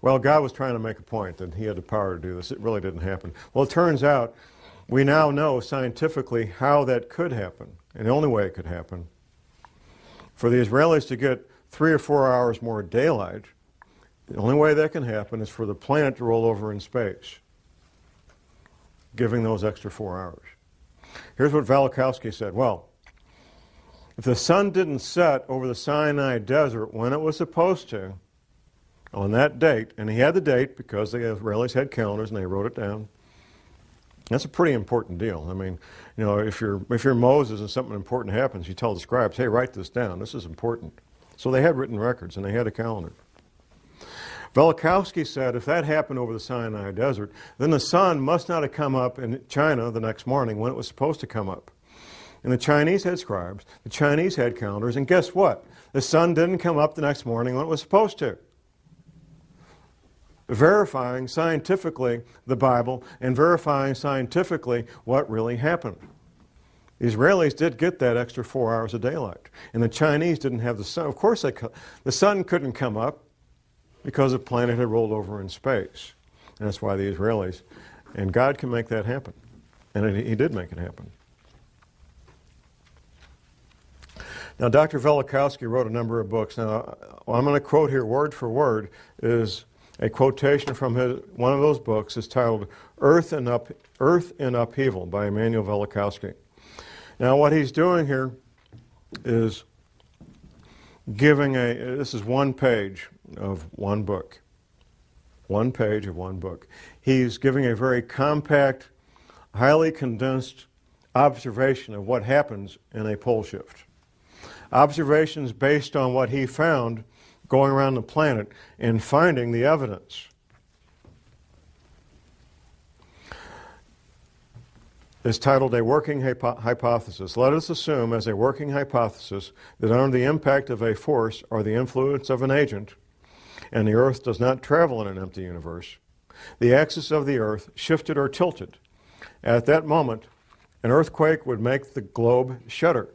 Well, God was trying to make a point that he had the power to do this. It really didn't happen. Well, it turns out we now know scientifically how that could happen, and the only way it could happen. For the Israelis to get 3 or 4 hours more daylight, the only way that can happen is for the planet to roll over in space, giving those extra 4 hours. Here's what Velikovsky said. Well, if the sun didn't set over the Sinai desert when it was supposed to, on that date, and he had the date because the Israelis had calendars and they wrote it down, that's a pretty important deal. I mean, you know, if you're Moses and something important happens, you tell the scribes, hey, write this down. This is important. So they had written records and they had a calendar. Velikovsky said if that happened over the Sinai desert, then the sun must not have come up in China the next morning when it was supposed to come up. And the Chinese had scribes, the Chinese had calendars, and guess what? The sun didn't come up the next morning when it was supposed to. verifying scientifically the Bible and verifying scientifically what really happened. The Israelis did get that extra 4 hours of daylight, and the Chinese didn't have the sun. Of course, the sun couldn't come up because the planet had rolled over in space. And that's why the Israelis, and God can make that happen. And He did make it happen. Now, Dr. Velikovsky wrote a number of books. Now, what I'm going to quote here word for word is a quotation from one of those books. It's titled Earth in Upheaval by Emanuel Velikovsky. Now, what he's doing here is giving this is one page of one book. One page of one book. He's giving a very compact, highly condensed observation of what happens in a pole shift. Observations based on what he found going around the planet and finding the evidence. It's titled A Working Hypothesis. Let us assume as a working hypothesis that under the impact of a force or the influence of an agent, and the Earth does not travel in an empty universe, the axis of the Earth shifted or tilted. At that moment, an earthquake would make the globe shudder.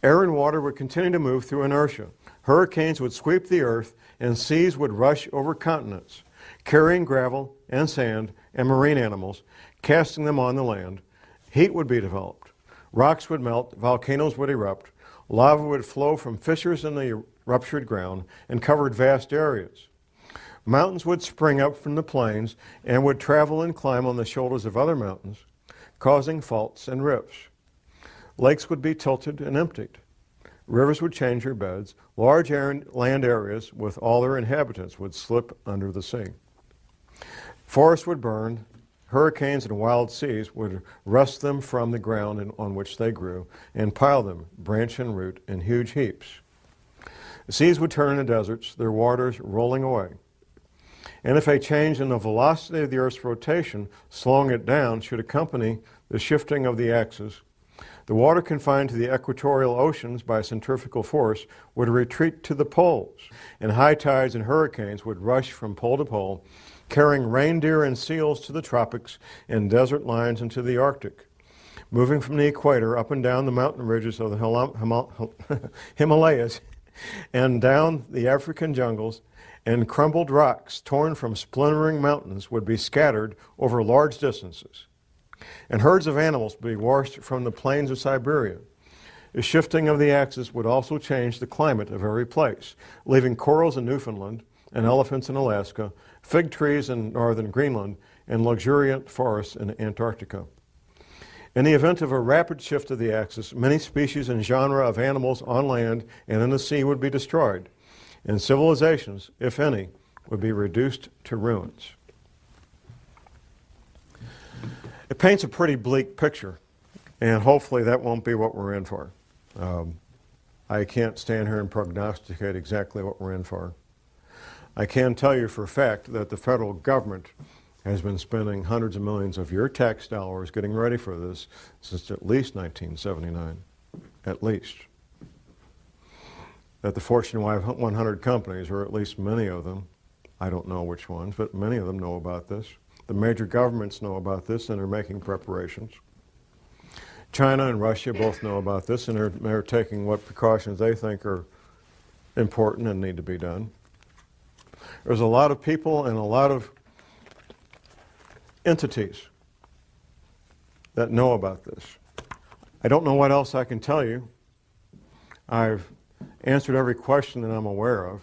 Air and water would continue to move through inertia. Hurricanes would sweep the Earth, and seas would rush over continents, carrying gravel and sand and marine animals, casting them on the land. Heat would be developed. Rocks would melt, volcanoes would erupt, lava would flow from fissures in the ruptured ground and covered vast areas. Mountains would spring up from the plains and would travel and climb on the shoulders of other mountains, causing faults and rifts. Lakes would be tilted and emptied. Rivers would change their beds. Large land areas with all their inhabitants would slip under the sea. Forests would burn. Hurricanes and wild seas would wrest them from the ground on which they grew and pile them, branch and root, in huge heaps. The seas would turn into deserts, their waters rolling away. And if a change in the velocity of the Earth's rotation, slowing it down, should accompany the shifting of the axis, the water confined to the equatorial oceans by centrifugal force would retreat to the poles, and high tides and hurricanes would rush from pole to pole, carrying reindeer and seals to the tropics and desert lions into the Arctic, moving from the equator up and down the mountain ridges of the Himalayas and down the African jungles, and crumbled rocks torn from splintering mountains would be scattered over large distances. And herds of animals would be washed from the plains of Siberia. The shifting of the axis would also change the climate of every place, leaving corals in Newfoundland and elephants in Alaska, fig trees in northern Greenland, and luxuriant forests in Antarctica. In the event of a rapid shift of the axis, many species and genera of animals on land and in the sea would be destroyed, and civilizations, if any, would be reduced to ruins. It paints a pretty bleak picture, and hopefully that won't be what we're in for. I can't stand here and prognosticate exactly what we're in for. I can tell you for a fact that the federal government has been spending hundreds of millions of your tax dollars getting ready for this since at least 1979, at least. That the Fortune 100 companies, or at least many of them, I don't know which ones, but many of them know about this. The major governments know about this and are making preparations. China and Russia both know about this and they're taking what precautions they think are important and need to be done. There's a lot of people and a lot of entities that know about this. I don't know what else I can tell you. I've answered every question that I'm aware of.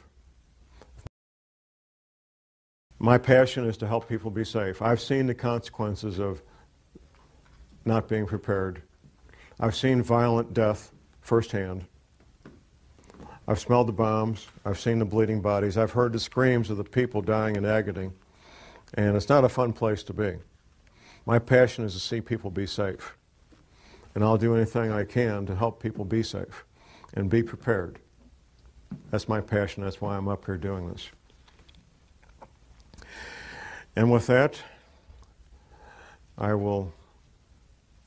My passion is to help people be safe. I've seen the consequences of not being prepared. I've seen violent death firsthand. I've smelled the bombs. I've seen the bleeding bodies. I've heard the screams of the people dying in agony. And it's not a fun place to be. My passion is to see people be safe. And I'll do anything I can to help people be safe and be prepared. That's my passion. That's why I'm up here doing this. And with that, I will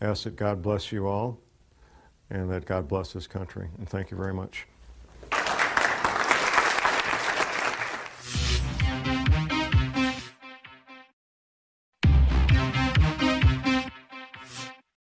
ask that God bless you all and that God bless this country. And thank you very much.